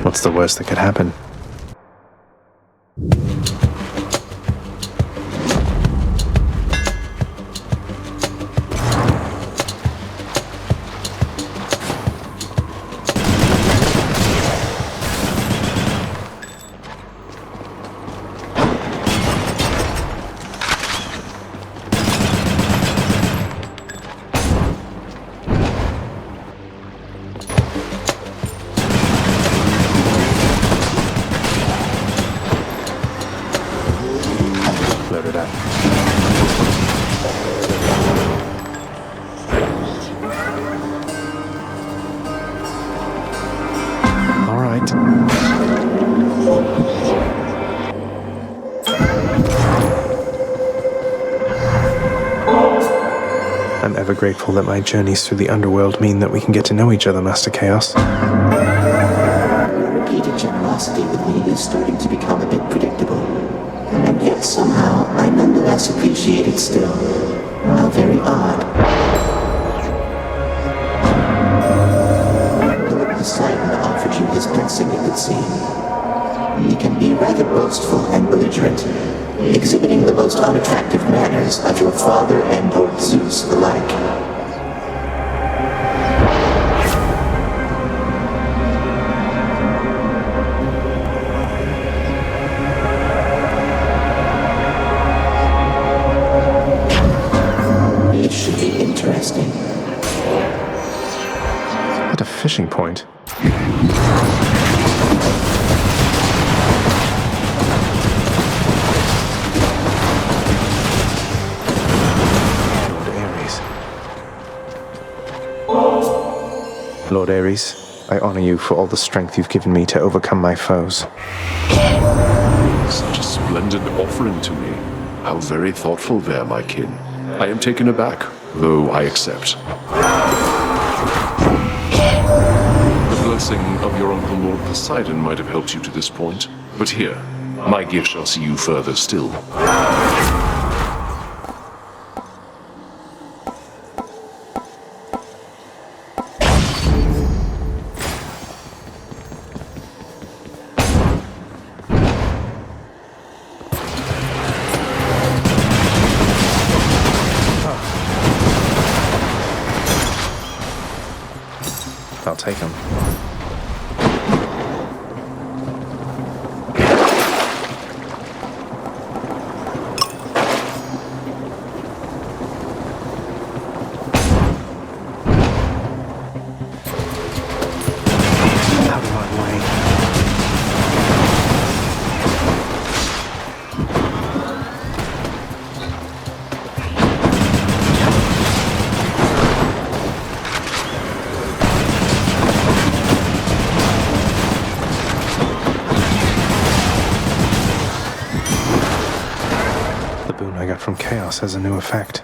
What's the worst that could happen? Loaded up. All right. I'm ever grateful that my journeys through the underworld mean that we can get to know each other, Master Chaos. Your repeated generosity with me is starting to become a bit predictable. And yet somehow I nonetheless appreciate it still. How very odd. Lord Poseidon offered you his blessing, it would seem. He can be rather boastful and belligerent, exhibiting the most unattractive manners of your father and Lord Zeus alike. It should be interesting. At a fishing point. Lord Ares, I honor you for all the strength you've given me to overcome my foes. Such a splendid offering to me. How very thoughtful there, my kin. I am taken aback, though I accept. The blessing of your uncle Lord Poseidon might have helped you to this point, but here, my gift shall see you further still. I'll take him. Out of my way. The boon I got from Chaos has a new effect.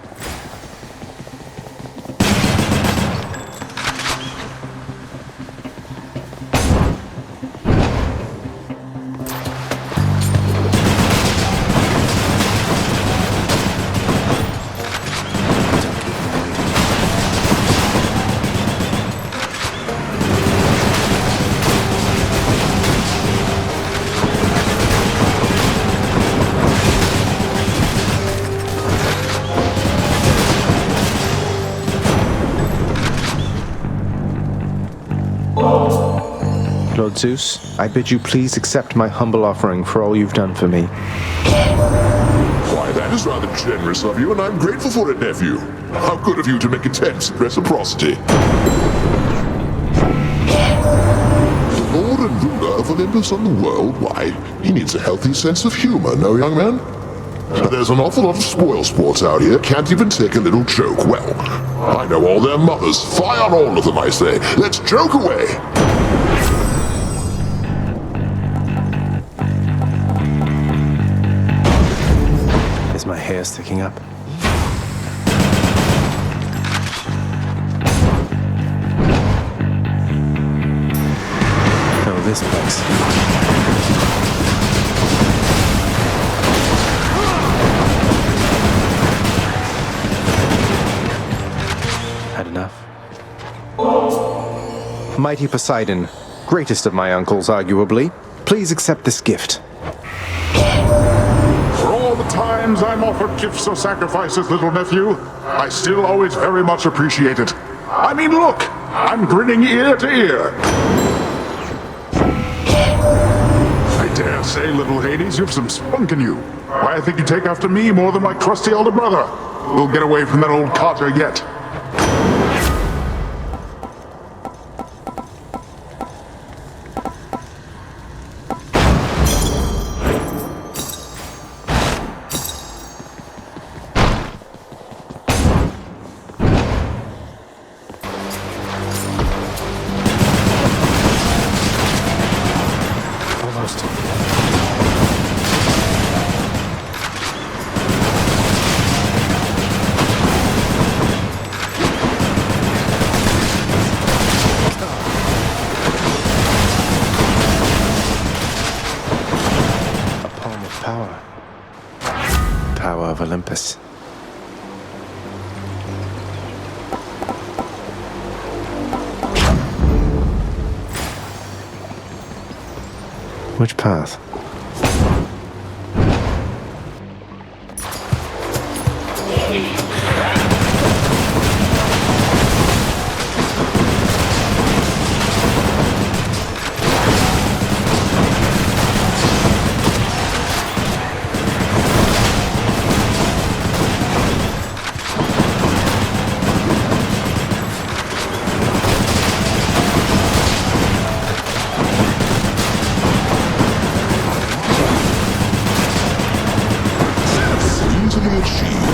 Lord Zeus, I bid you please accept my humble offering for all you've done for me. Why, that is rather generous of you, and I'm grateful for it, nephew. How good of you to make attempts at reciprocity. The Lord and ruler of Olympus and the world, why, he needs a healthy sense of humor, no, young man? There's an awful lot of spoil sports out here, can't even take a little joke. Well, I know all their mothers. Fie on all of them, I say. Let's joke away. Is my hair sticking up? Oh, this place. Had enough? Mighty Poseidon, Greatest of my uncles, arguably. Please accept this gift. For all the times I'm offered gifts or sacrifices, little nephew, I still always very much appreciate it. I mean, look! I'm grinning ear to ear. I dare say, little Hades, you've some spunk in you. Why, I think you take after me more than my trusty elder brother. We'll get away from that old Carter yet. Power. Power of Olympus. Which path? Easily achieved.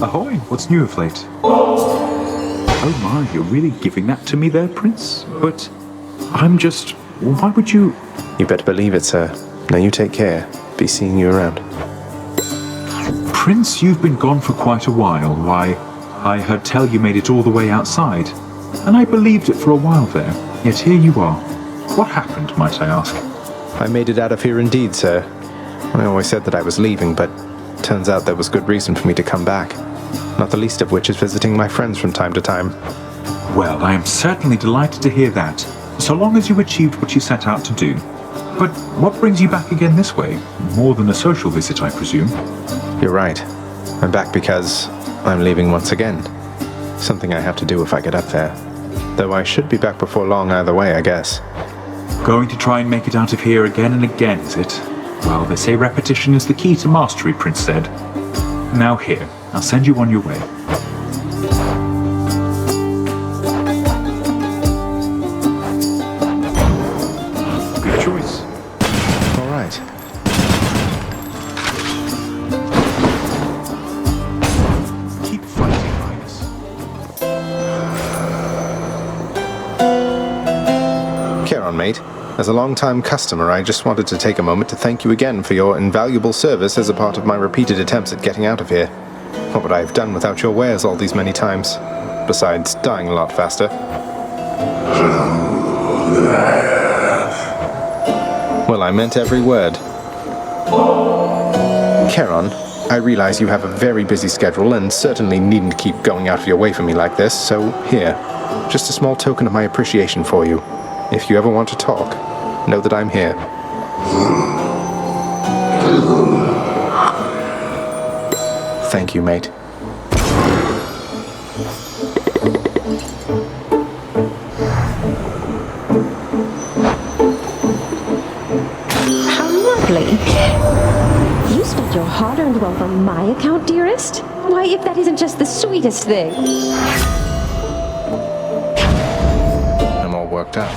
Ahoy, what's new of late? Oh my, you're really giving that to me there, Prince? But I'm just... why would you... You better believe it, sir. Now you take care. Be seeing you around. Prince, you've been gone for quite a while. Why, I heard tell you made it all the way outside. And I believed it for a while there. Yet here you are. What happened, might I ask? I made it out of here indeed, sir. I always said that I was leaving, but turns out there was good reason for me to come back. Not the least of which is visiting my friends from time to time. Well, I am certainly delighted to hear that, so long as you achieved what you set out to do. But what brings you back again this way? More than a social visit, I presume. You're right. I'm back because I'm leaving once again. Something I have to do if I get up there. Though I should be back before long either way, I guess. Going to try and make it out of here again and again, is it? Well, they say repetition is the key to mastery, Prince said. Now here, I'll send you on your way. Good choice. All right. Keep fighting, Midas. Charon, mate. As a long-time customer, I just wanted to take a moment to thank you again for your invaluable service as a part of my repeated attempts at getting out of here. What would I have done without your wares all these many times? Besides, dying a lot faster. Well, I meant every word. Charon, I realize you have a very busy schedule and certainly needn't keep going out of your way for me like this, so here, just a small token of my appreciation for you. If you ever want to talk, know that I'm here. Thank you, mate. How lovely. You spent your hard-earned wealth on my account, dearest? Why, if that isn't just the sweetest thing. I'm all worked up.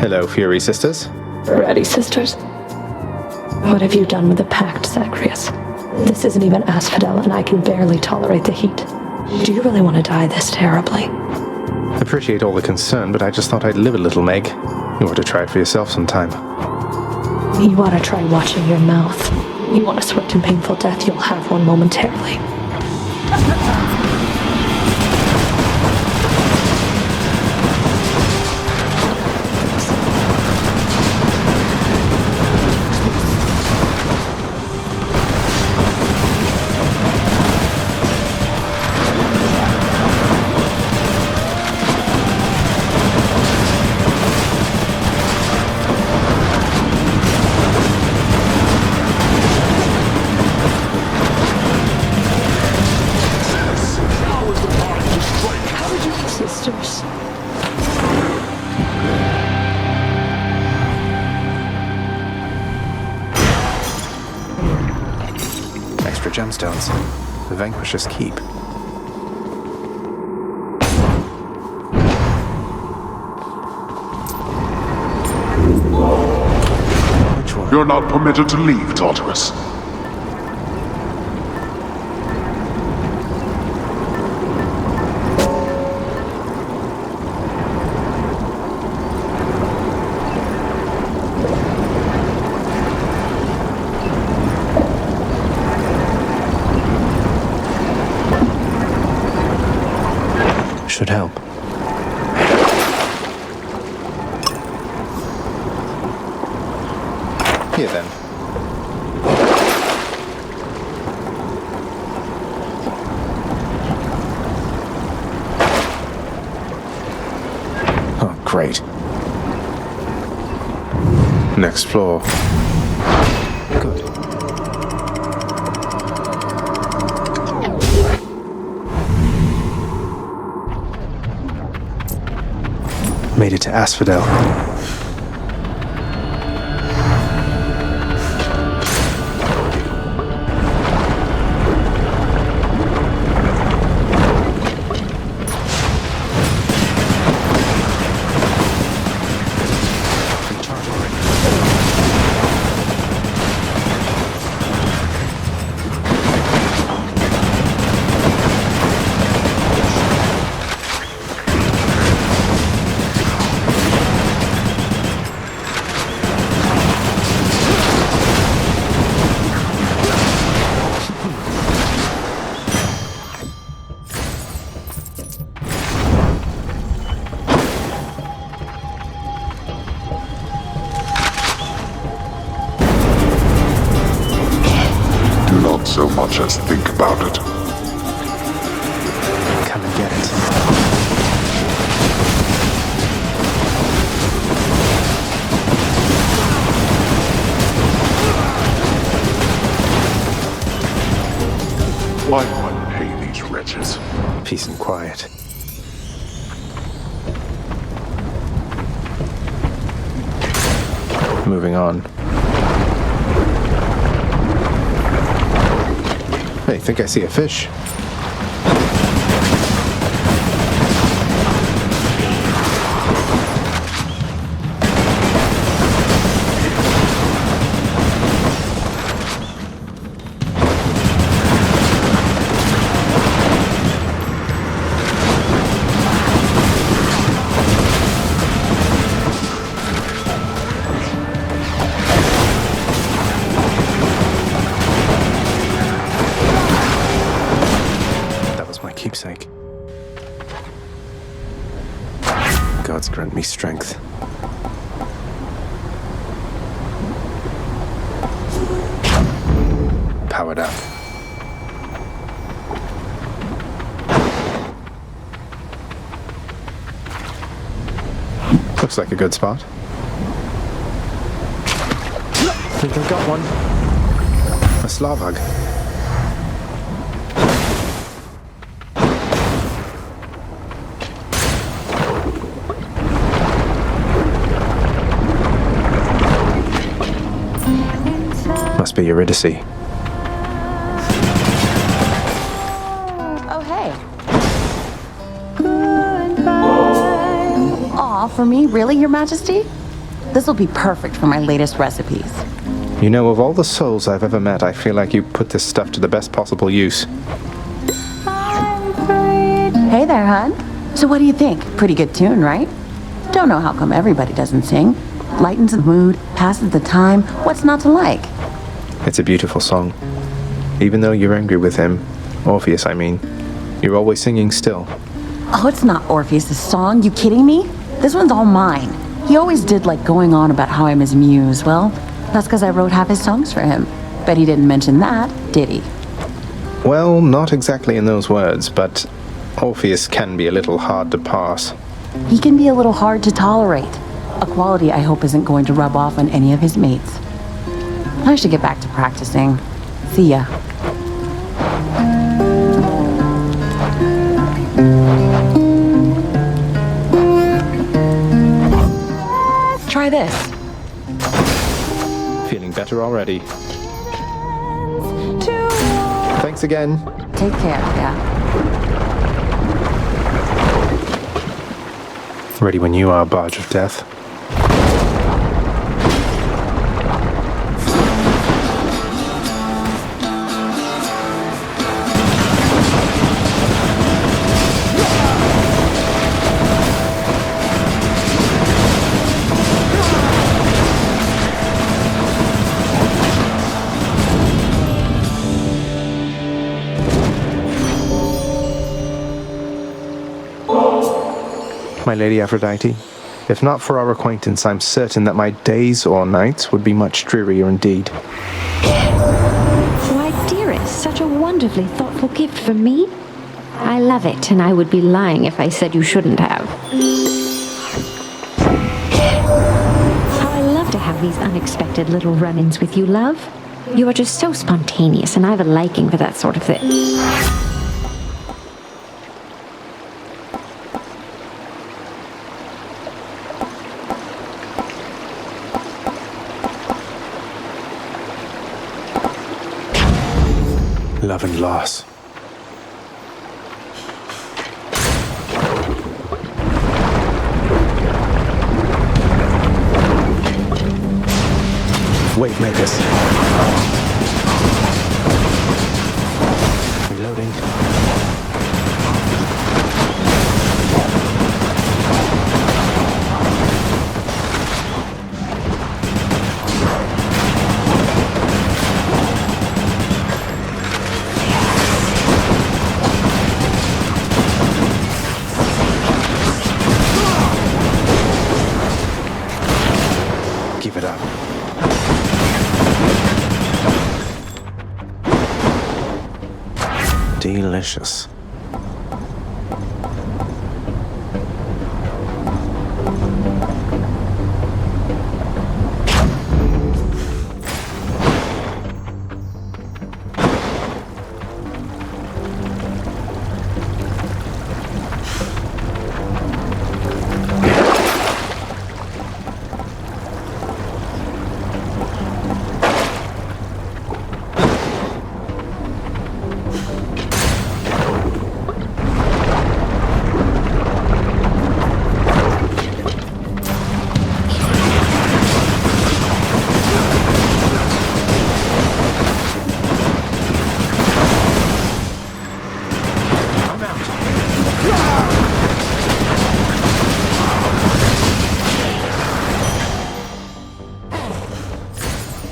Hello, Fury Sisters. Ready, sisters? What have you done with the pact, Zacharias? This isn't even Asphodel, and I can barely tolerate the heat. Do you really want to die this terribly? Appreciate all the concern, but I just thought I'd live a little, Meg. You ought to try it for yourself sometime. You ought to try watching your mouth. You want a swift and painful death, you'll have one momentarily. Sisters. Extra gemstones. The Vanquisher's Keep. Which one? You're not permitted to leave, Tartarus. Should help. Here then. Oh, great. Next floor. Good. Made it to Asphodel. So much as think about it. Come and get it. Why do I pay these wretches? Peace and quiet. Moving on. I think I see a fish. Keepsake. Gods grant me strength. Powered up. Looks like a good spot. Think I've got one. A Slavhug. Must be Eurydice. Oh, hey. Aw, for me? Really, Your Majesty? This will be perfect for my latest recipes. You know, of all the souls I've ever met, I feel like you put this stuff to the best possible use. Hey there, hon. So what do you think? Pretty good tune, right? Don't know how come everybody doesn't sing. Lightens the mood, passes the time. What's not to like? It's a beautiful song. Even though you're angry with him, Orpheus, I mean, you're always singing still. Oh, it's not Orpheus' song. You kidding me? This one's all mine. He always did like going on about how I'm his muse. Well, that's because I wrote half his songs for him. Bet he didn't mention that, did he? Well, not exactly in those words, but Orpheus can be a little hard to pass. He can be a little hard to tolerate. A quality I hope isn't going to rub off on any of his mates. I should get back to practicing. See ya. Try this. Feeling better already. Thanks again. Take care, yeah. Ready when you are, Barge of Death. My Lady Aphrodite, if not for our acquaintance, I'm certain that my days or nights would be much drearier indeed. Why, dearest, such a wonderfully thoughtful gift for me. I love it, and I would be lying if I said you shouldn't have. How I love to have these unexpected little run-ins with you, love. You are just so spontaneous, and I have a liking for that sort of thing. Love and loss. Wait, Magus. Reloading. Give it up. Delicious.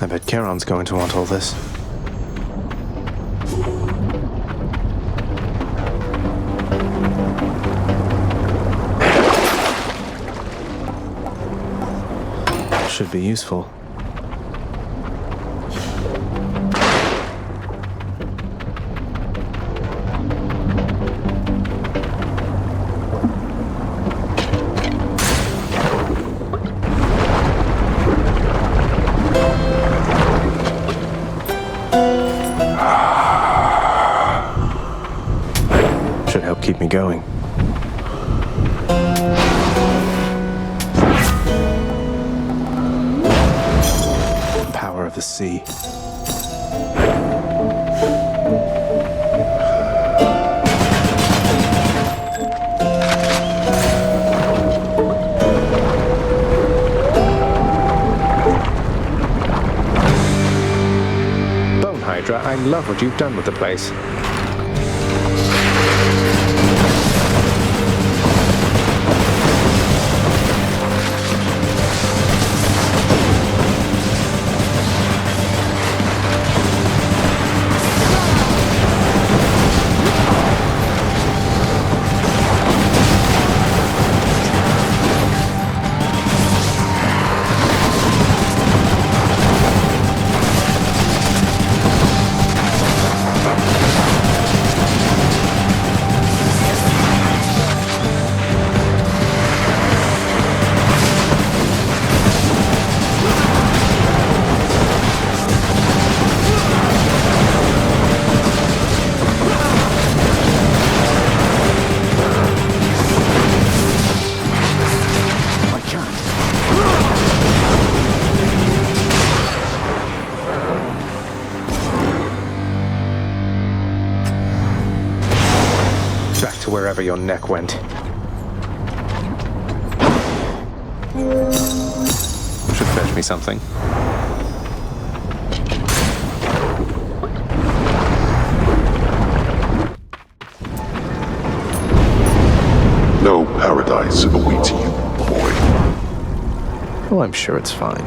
I bet Charon's going to want all this. Should be useful. Should help keep me going. Power of the sea. Hydra. I love what you've done with the place. Back to wherever your neck went. Should fetch me something. No paradise awaits you, boy. Oh, I'm sure it's fine.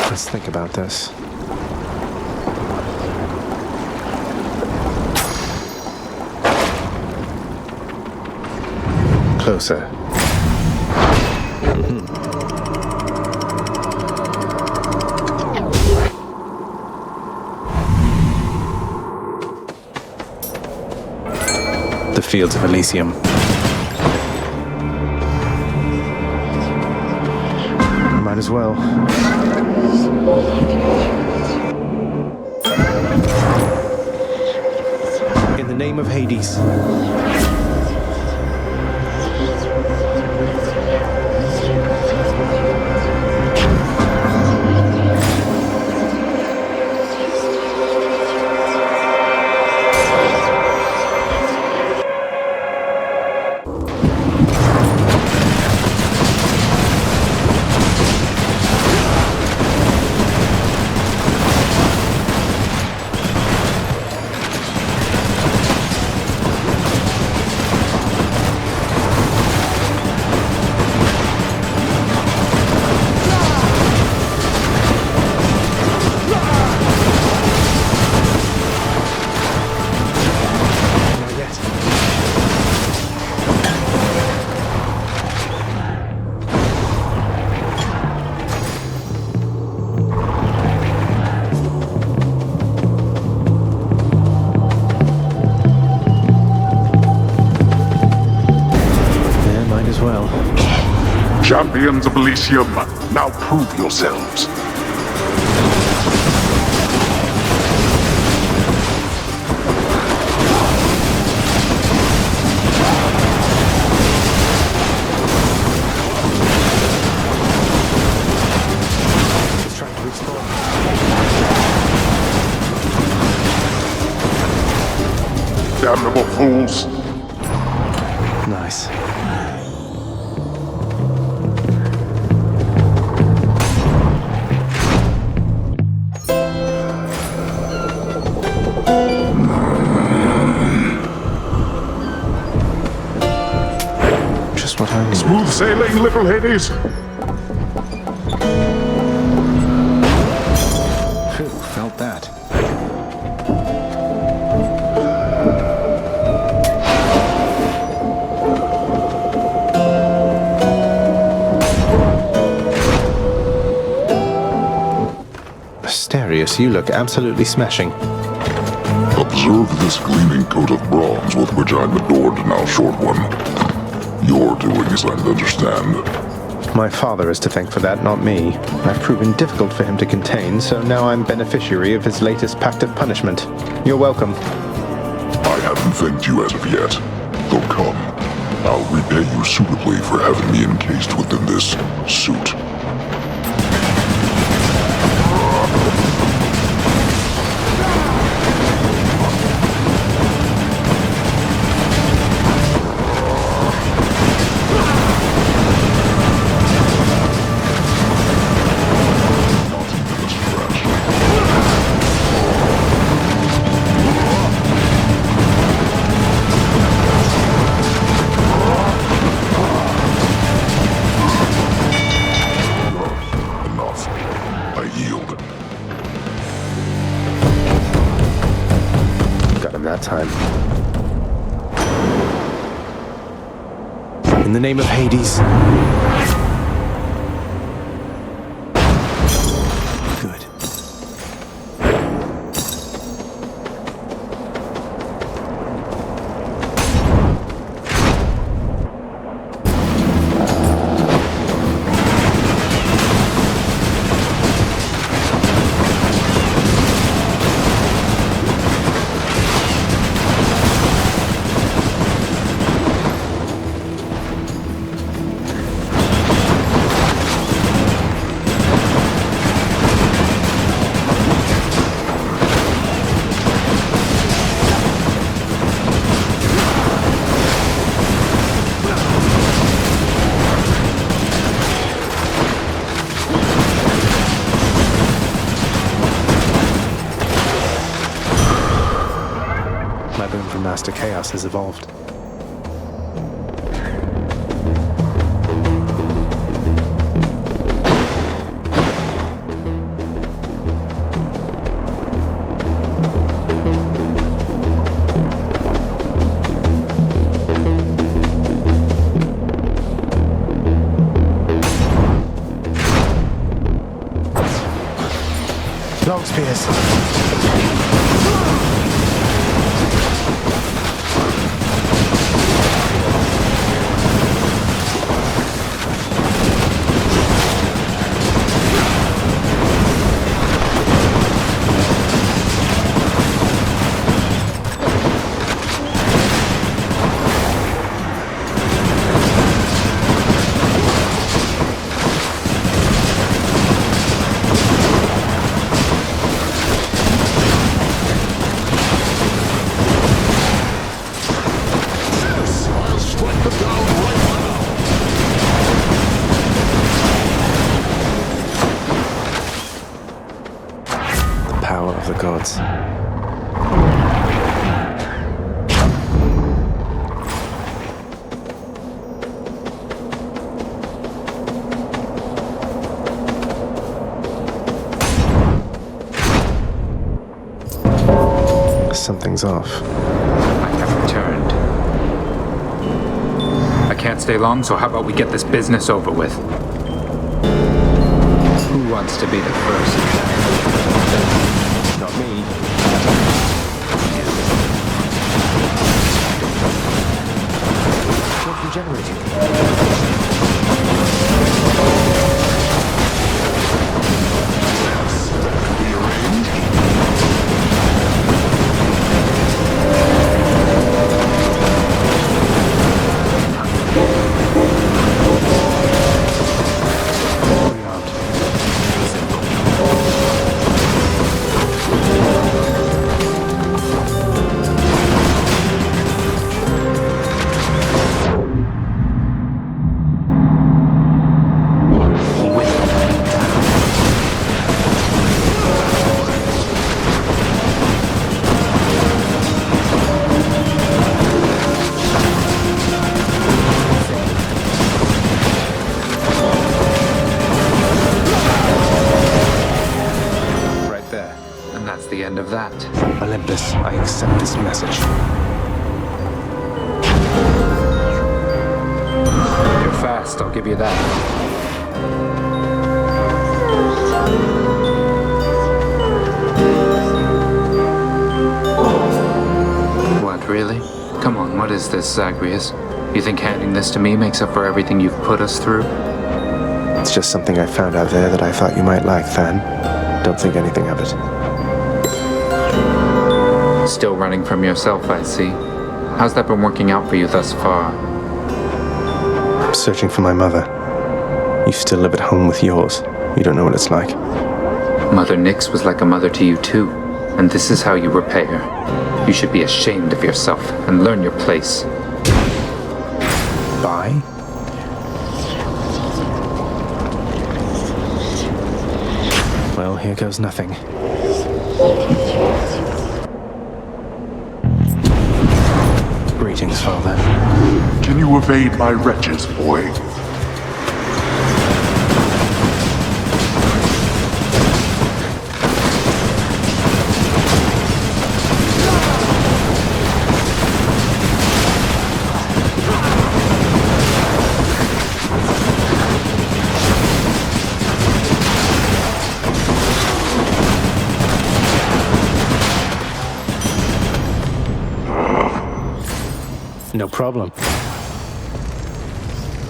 Let's think about this. Closer. The fields of Elysium. Might as well. In the name of Hades. Champions of Elysium, now prove yourselves. He's trying to respawn. Damnable fools. Nice. What I need. Smooth sailing, little Hades. Phew, felt that. Asterius, you look absolutely smashing. Observe this gleaming coat of bronze with which I'm adorned, now short one. Your doings, I understand. My father is to thank for that, not me. I've proven difficult for him to contain, so now I'm beneficiary of his latest pact of punishment. You're welcome. I haven't thanked you as of yet. Though come, I'll repay you suitably for having me encased within this suit. That time. In the name of Hades. Good. My boon from Master Chaos has evolved. Long spears. Power of the gods. Something's off. I have returned. I can't stay long, so how about we get this business over with? Who wants to be the first? Not me. What's regenerating? The end of that. Olympus, I accept this message. You're fast, I'll give you that. What, really? Come on, what is this, Zagreus? You think handing this to me makes up for everything you've put us through? It's just something I found out there that I thought you might like, Than. Don't think anything of it. Still running from yourself, I see. How's that been working out for you thus far? I'm searching for my mother. You still live at home with yours. You don't know what it's like. Mother Nyx was like a mother to you too, and this is how you repay her. You should be ashamed of yourself and learn your place. Bye? Well, here goes nothing. Greetings, Father. Can you evade my wretches, boy? No problem.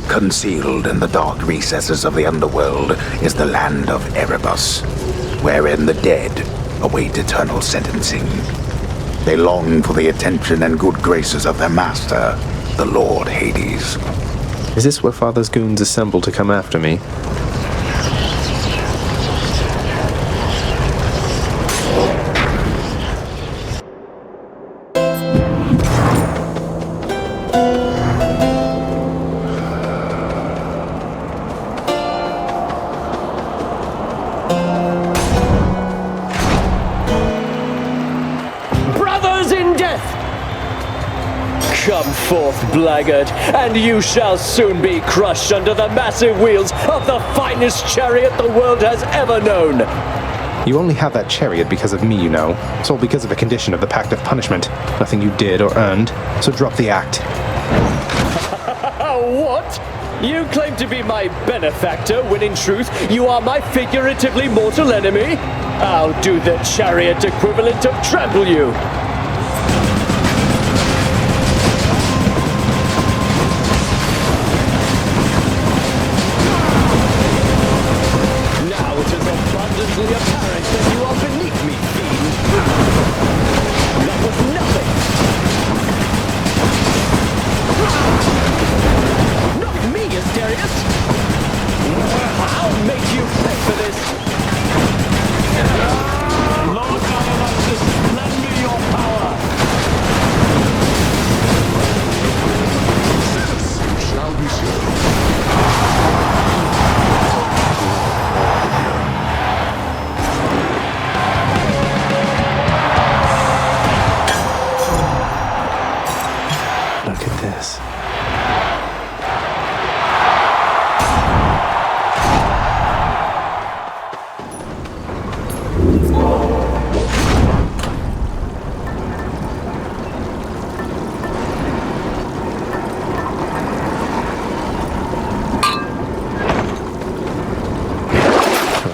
Concealed in the dark recesses of the underworld is the land of Erebus, wherein the dead await eternal sentencing. They long for the attention and good graces of their master, the Lord Hades. Is this where Father's goons assemble to come after me? Come forth, blackguard, and you shall soon be crushed under the massive wheels of the finest chariot the world has ever known. You only have that chariot because of me, you know. It's all because of a condition of the Pact of Punishment. Nothing you did or earned, so drop the act. What? You claim to be my benefactor, when in truth, you are my figuratively mortal enemy? I'll do the chariot equivalent of trample you.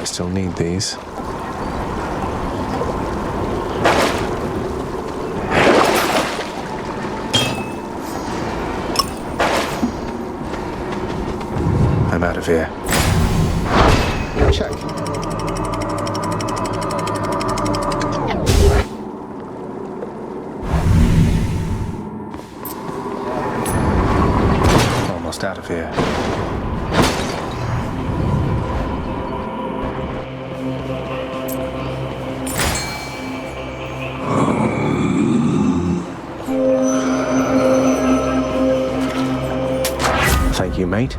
Still need these. I'm out of here. Check. Almost out of here. Thank you, mate.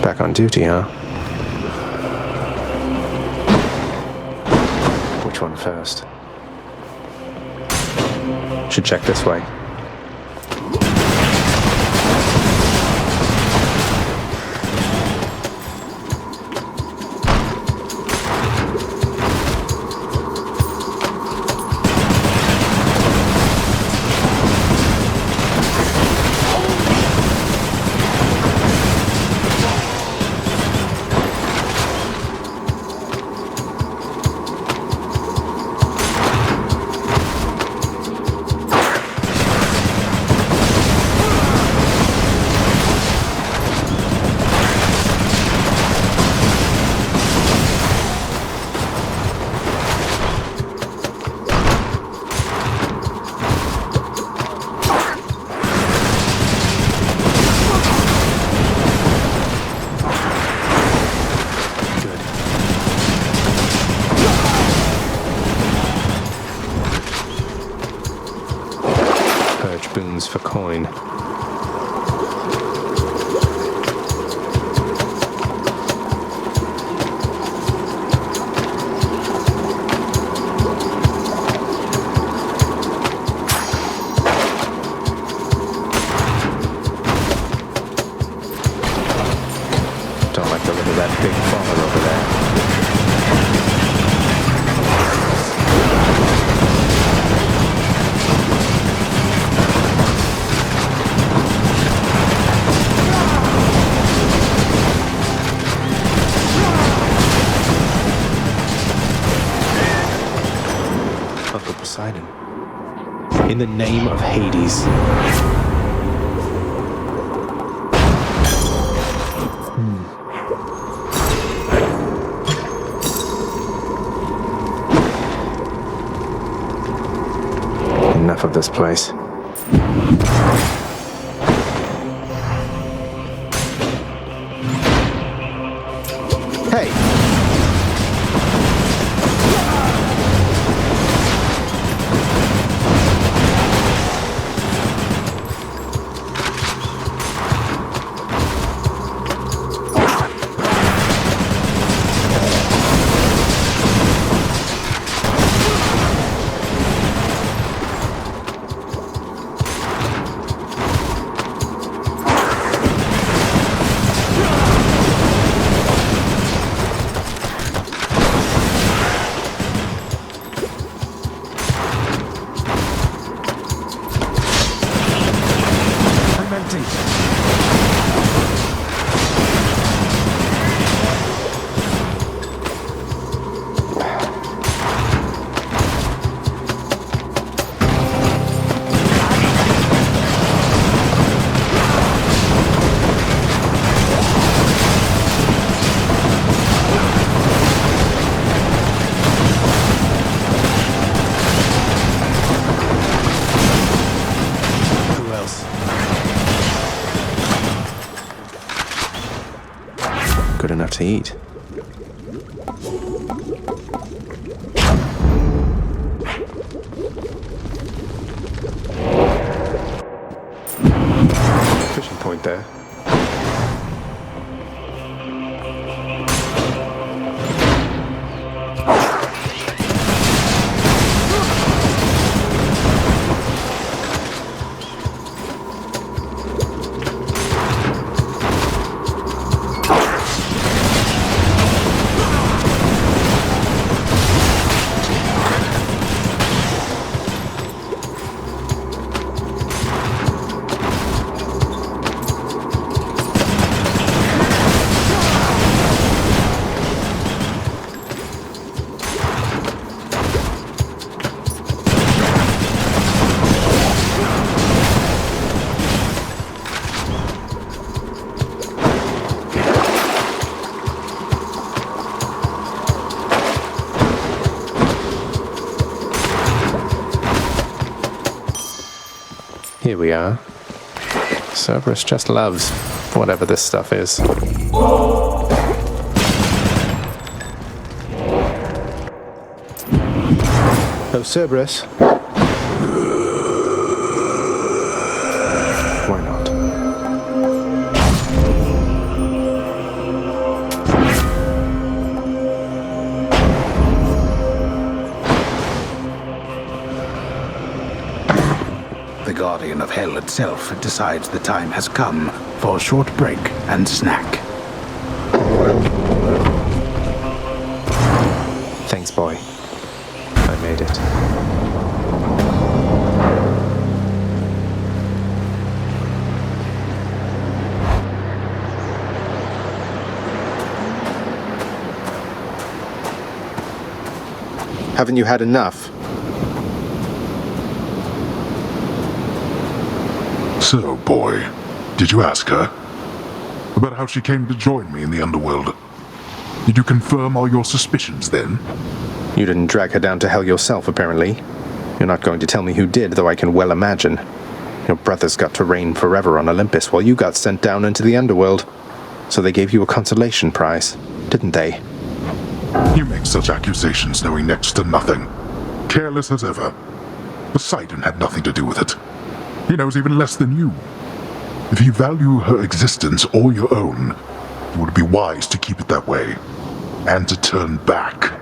Back on duty, huh? Which one first? Should check this way. Don't like the look of that big father over there. Uncle Poseidon. In the name of Hades. Enough of this place. Hey! Good enough to eat. Fishing point there. Here we are. Cerberus just loves whatever this stuff is. Oh, Cerberus. Why not? The Guardian of Hell itself decides the time has come for a short break and snack. Thanks, boy. I made it. Haven't you had enough? So, boy, did you ask her about how she came to join me in the underworld? Did you confirm all your suspicions then? You didn't drag her down to hell yourself, apparently. You're not going to tell me who did, though I can well imagine. Your brothers got to reign forever on Olympus while you got sent down into the underworld. So they gave you a consolation prize, didn't they? You make such accusations knowing next to nothing. Careless as ever. Poseidon had nothing to do with it. He knows even less than you. If you value her existence or your own, it would be wise to keep it that way, and to turn back.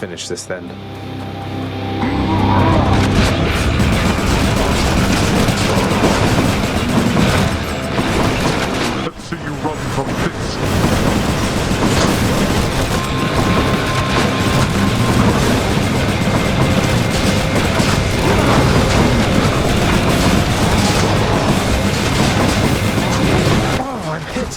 Finish this then. Let's see you run from this. Oh, I'm hit.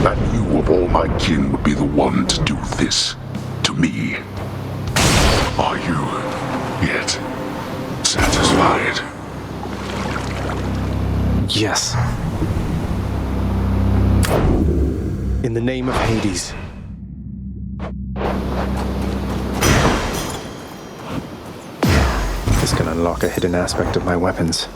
I knew of all my kin would be the one to do this to me. Are you yet satisfied? Yes. In the name of Hades. This can unlock a hidden aspect of my weapons.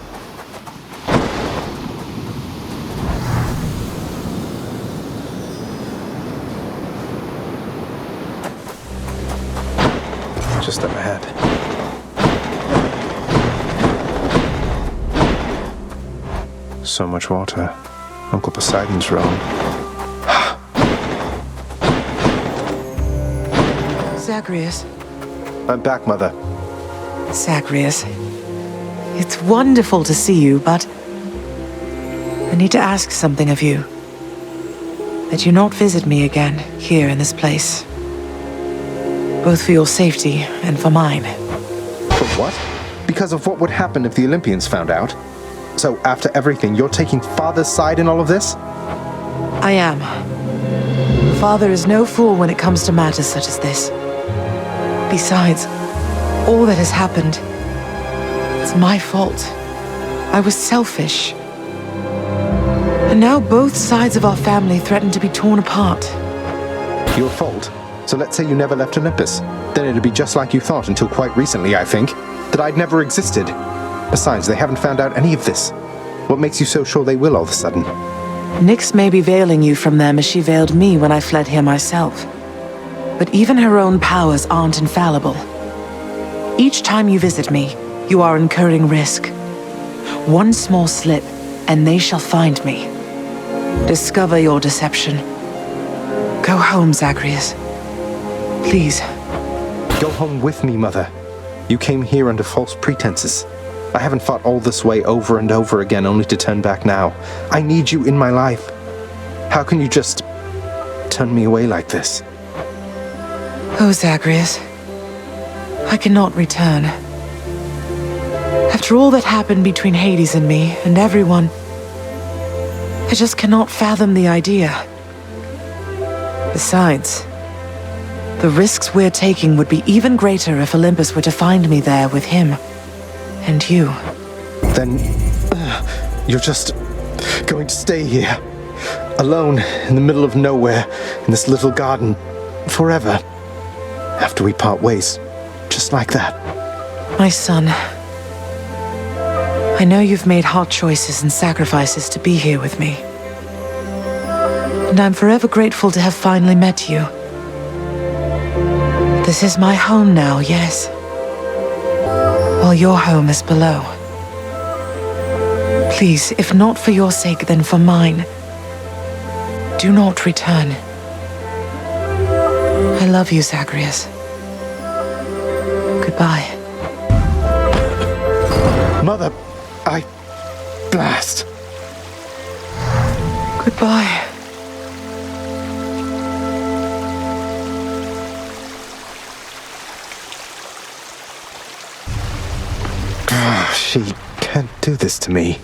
Just up ahead. So much water. Uncle Poseidon's realm. Zagreus. I'm back, Mother. Zagreus. It's wonderful to see you, but I need to ask something of you. That you not visit me again, here in this place. Both for your safety and for mine. For what? Because of what would happen if the Olympians found out? So after everything, you're taking Father's side in all of this? I am. Father is no fool when it comes to matters such as this. Besides, all that has happened, it's my fault. I was selfish. And now both sides of our family threaten to be torn apart. Your fault? So let's say you never left Olympus. Then it'd be just like you thought until quite recently, I think. That I'd never existed. Besides, they haven't found out any of this. What makes you so sure they will all of a sudden? Nyx may be veiling you from them as she veiled me when I fled here myself. But even her own powers aren't infallible. Each time you visit me, you are incurring risk. One small slip, and they shall find me. Discover your deception. Go home, Zagreus. Please. Go home with me, Mother. You came here under false pretenses. I haven't fought all this way over and over again only to turn back now. I need you in my life. How can you just turn me away like this? Oh, Zagreus. I cannot return. After all that happened between Hades and me, and everyone, I just cannot fathom the idea. Besides, the risks we're taking would be even greater if Olympus were to find me there with him. And you. Then you're just going to stay here, alone in the middle of nowhere, in this little garden, forever. After we part ways, just like that. My son, I know you've made hard choices and sacrifices to be here with me. And I'm forever grateful to have finally met you. This is my home now, yes. While your home is below. Please, if not for your sake, then for mine, do not return. I love you, Zagreus. Goodbye. Mother, blast. Goodbye. She can't do this to me.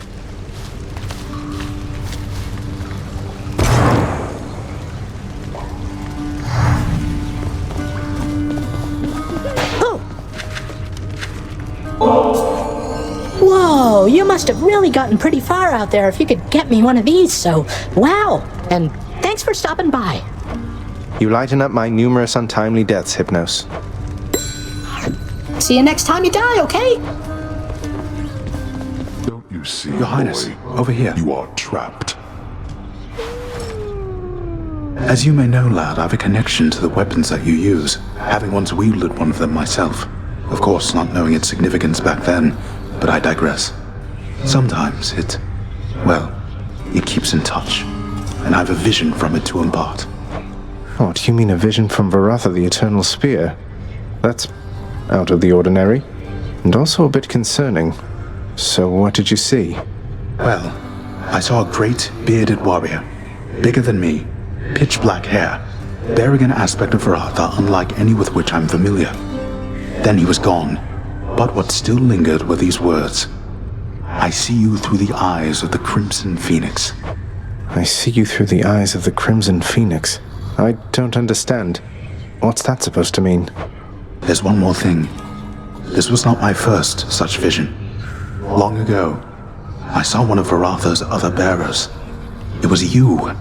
Whoa, you must have really gotten pretty far out there if you could get me one of these, so wow. And thanks for stopping by. You lighten up my numerous untimely deaths, Hypnos. See you next time you die, okay? Don't you see, Your Highness, boy? over here. You are trapped. As you may know, lad, I have a connection to the weapons that you use, having once wielded one of them myself. Of course, not knowing its significance back then, but I digress. Sometimes it keeps in touch, and I have a vision from it to impart. Oh, do you mean a vision from Varatha, the Eternal Spear? That's out of the ordinary, and also a bit concerning. So what did you see? Well, I saw a great, bearded warrior, bigger than me, pitch black hair, bearing an aspect of Varatha unlike any with which I'm familiar. Then he was gone, but what still lingered were these words. I see you through the eyes of the Crimson Phoenix. I see you through the eyes of the Crimson Phoenix. I don't understand. What's that supposed to mean? There's one more thing. This was not my first such vision. Long ago, I saw one of Varatha's other bearers. It was you.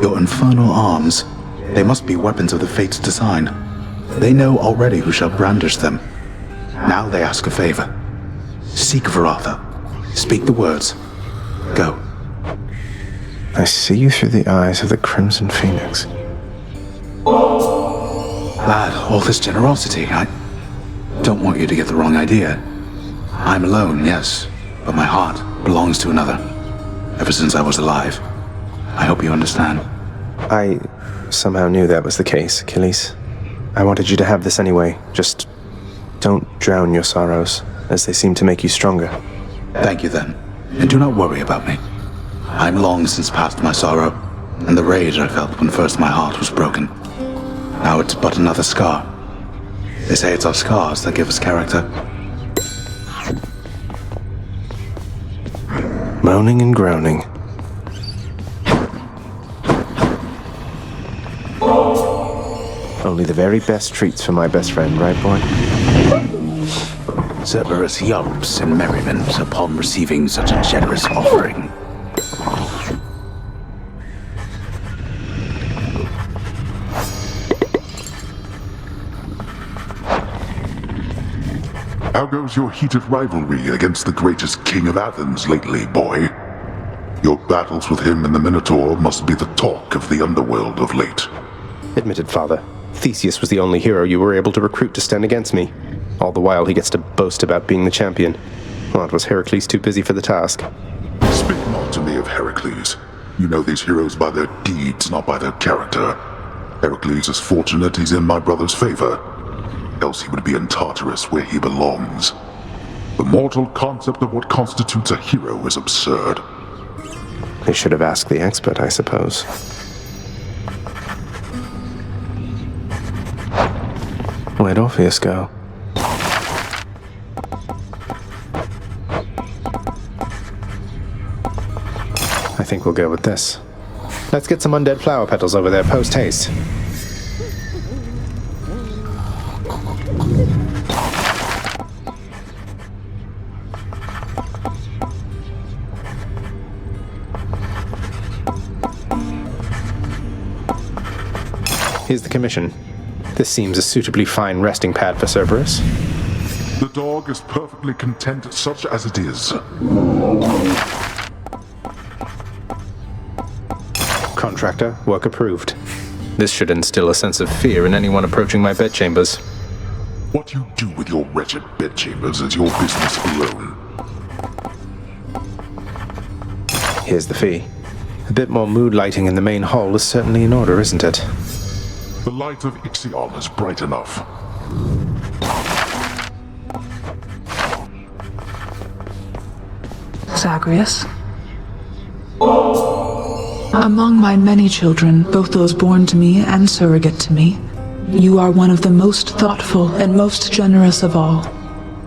Your infernal arms. They must be weapons of the Fates' design. They know already who shall brandish them. Now they ask a favor. Seek Varatha. Speak the words. Go. I see you through the eyes of the Crimson Phoenix. Lad, all this generosity, I don't want you to get the wrong idea. I'm alone, yes, but my heart belongs to another. Ever since I was alive. I hope you understand. I somehow knew that was the case, Achilles. I wanted you to have this anyway. Just don't drown your sorrows, as they seem to make you stronger. Thank you then, and do not worry about me. I'm long since past my sorrow, and the rage I felt when first my heart was broken. Now it's but another scar. They say it's our scars that give us character. Moaning and groaning. Only the very best treats for my best friend, right, boy? Cerberus yelps in merriment upon receiving such a generous offering. How goes your heated rivalry against the greatest king of Athens lately, boy? Your battles with him and the Minotaur must be the talk of the underworld of late. Admitted, father. Theseus was the only hero you were able to recruit to stand against me. All the while he gets to boast about being the champion. Well, was Heracles too busy for the task? Speak not to me of Heracles. You know these heroes by their deeds, not by their character. Heracles is fortunate he's in my brother's favor. Else he would be in Tartarus where he belongs. The mortal concept of what constitutes a hero is absurd. They should have asked the expert, I suppose. Where'd Orpheus go? I think we'll go with this. Let's get some undead flower petals over there post-haste. Here's the commission. This seems a suitably fine resting pad for Cerberus. The dog is perfectly content such as it is. Contractor, work approved. This should instill a sense of fear in anyone approaching my bedchambers. What you do with your wretched bedchambers is your business alone. Here's the fee. A bit more mood lighting in the main hall is certainly in order, isn't it? The light of Ixion is bright enough. Zagreus. Among my many children, both those born to me and surrogate to me, you are one of the most thoughtful and most generous of all.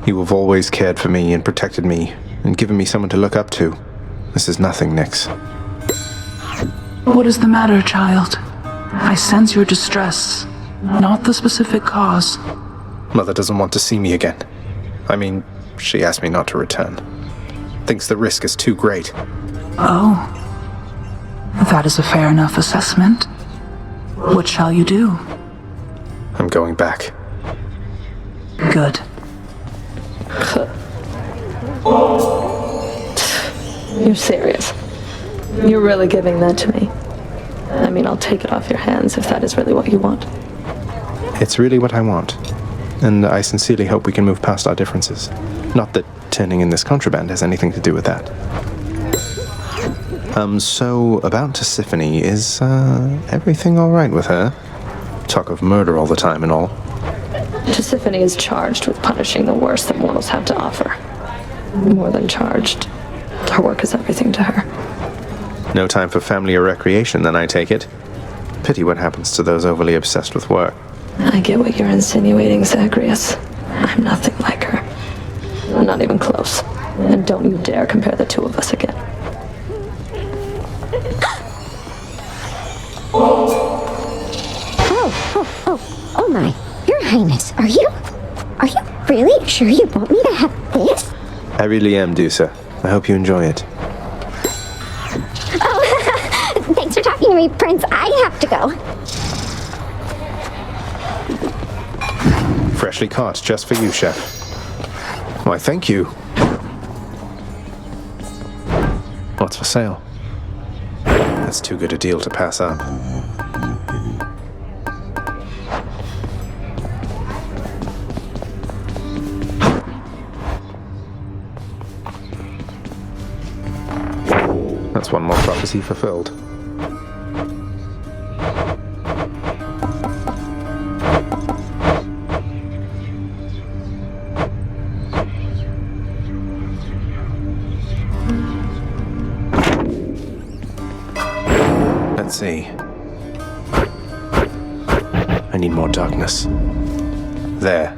You have always cared for me and protected me, and given me someone to look up to. This is nothing, Nyx. What is the matter, child? I sense your distress, not the specific cause. Mother doesn't want to see me again. I mean, she asked me not to return. Thinks the risk is too great. Oh. That is a fair enough assessment. What shall you do? I'm going back. Good. You're serious? You're really giving that to me? I mean, I'll take it off your hands if that is really what you want. It's really what I want. And I sincerely hope we can move past our differences. Not that turning in this contraband has anything to do with that. So about Tisiphone, is everything all right with her? Talk of murder all the time and all. Tisiphone is charged with punishing the worst that mortals have to offer. More than charged. Her work is everything to her. No time for family or recreation, then, I take it. Pity what happens to those overly obsessed with work. I get what you're insinuating, Zagreus. I'm nothing like her. Not even close. And don't you dare compare the two of us again. Oh my. Your Highness, are you really sure you want me to have this? I really am, Dusa. I hope you enjoy it. Oh, thanks for talking to me, Prince. I have to go. Freshly caught, just for you, Chef. Why, thank you. What's for sale? That's too good a deal to pass up. That's one more prophecy fulfilled. Let's see. I need more darkness. There.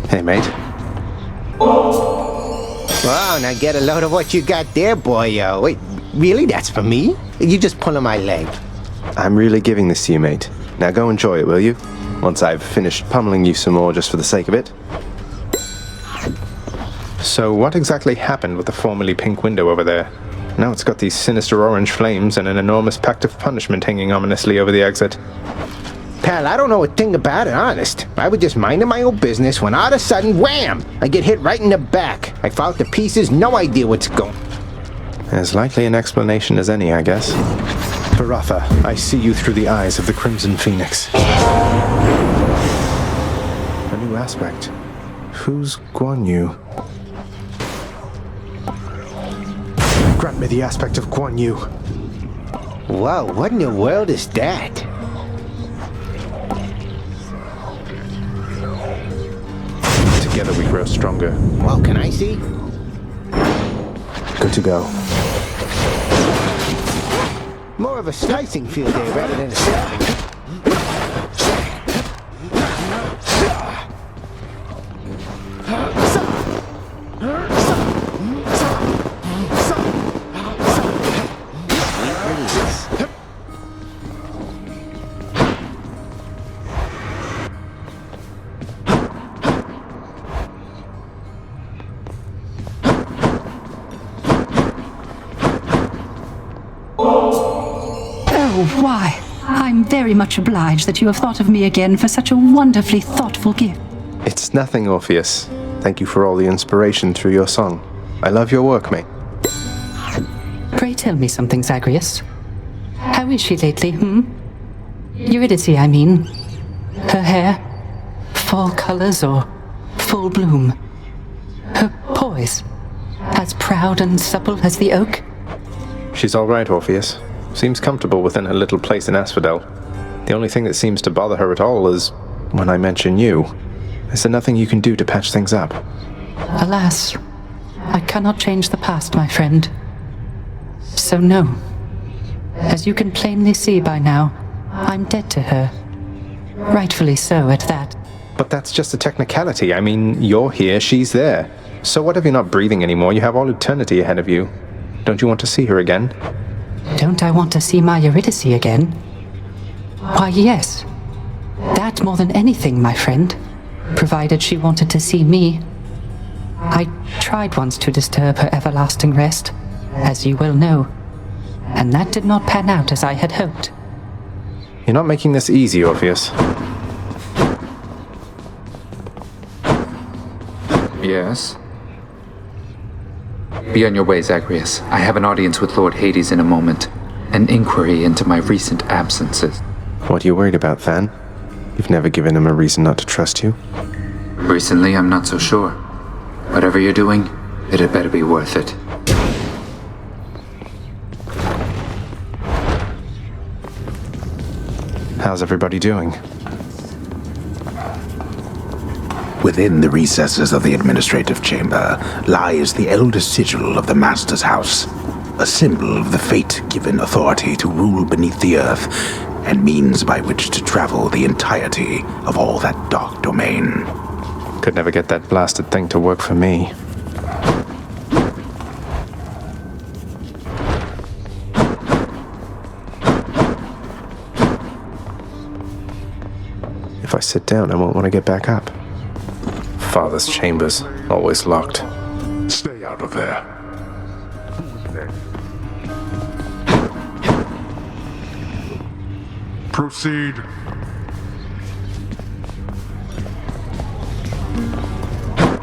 Hey, mate. Wow, now get a load of what you got there, boyo. Wait, really? That's for me? You just pulling my leg. I'm really giving this to you, mate. Now go enjoy it, will you? Once I've finished pummeling you some more just for the sake of it. So what exactly happened with the formerly pink window over there? Now it's got these sinister orange flames and an enormous pact of punishment hanging ominously over the exit. Pal, I don't know a thing about it, honest. I was just minding my own business when all of a sudden, wham! I get hit right in the back. I fall to pieces, no idea what's going. As likely an explanation as any, I guess. Baratha, I see you through the eyes of the Crimson Phoenix. A new aspect. Who's Guan Yu? Grant me the aspect of Guan Yu. Whoa, what in the world is that? Together we grow stronger. Whoa, can I see? Good to go. More of a slicing field there rather than a stabbing. Why, I'm very much obliged that you have thought of me again for such a wonderfully thoughtful gift. It's nothing, Orpheus. Thank you for all the inspiration through your song. I love your work, mate. Pray tell me something, Zagreus. How is she lately, Eurydice, I mean. Her hair? Fall colors or full bloom? Her poise? As proud and supple as the oak? She's all right, Orpheus. Seems comfortable within her little place in Asphodel. The only thing that seems to bother her at all is when I mention you. Is there nothing you can do to patch things up? Alas, I cannot change the past, my friend. So no. As you can plainly see by now, I'm dead to her. Rightfully so, at that. But that's just a technicality. I mean, you're here, she's there. So what if you're not breathing anymore? You have all eternity ahead of you. Don't you want to see her again? Don't I want to see my Eurydice again? Why, yes. That more than anything, my friend. Provided she wanted to see me. I tried once to disturb her everlasting rest, as you well know. And that did not pan out as I had hoped. You're not making this easy, Orpheus. Yes? Be on your way, Zagreus. I have an audience with Lord Hades in a moment. An inquiry into my recent absences. What are you worried about, Than? You've never given him a reason not to trust you. Recently, I'm not so sure. Whatever you're doing, it had better be worth it. How's everybody doing? Within the recesses of the administrative chamber lies the elder sigil of the Master's House, a symbol of the fate-given authority to rule beneath the earth, and means by which to travel the entirety of all that dark domain. Could never get that blasted thing to work for me. If I sit down, I won't want to get back up. Father's chambers, always locked. Stay out of there. Proceed.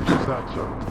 Is that so?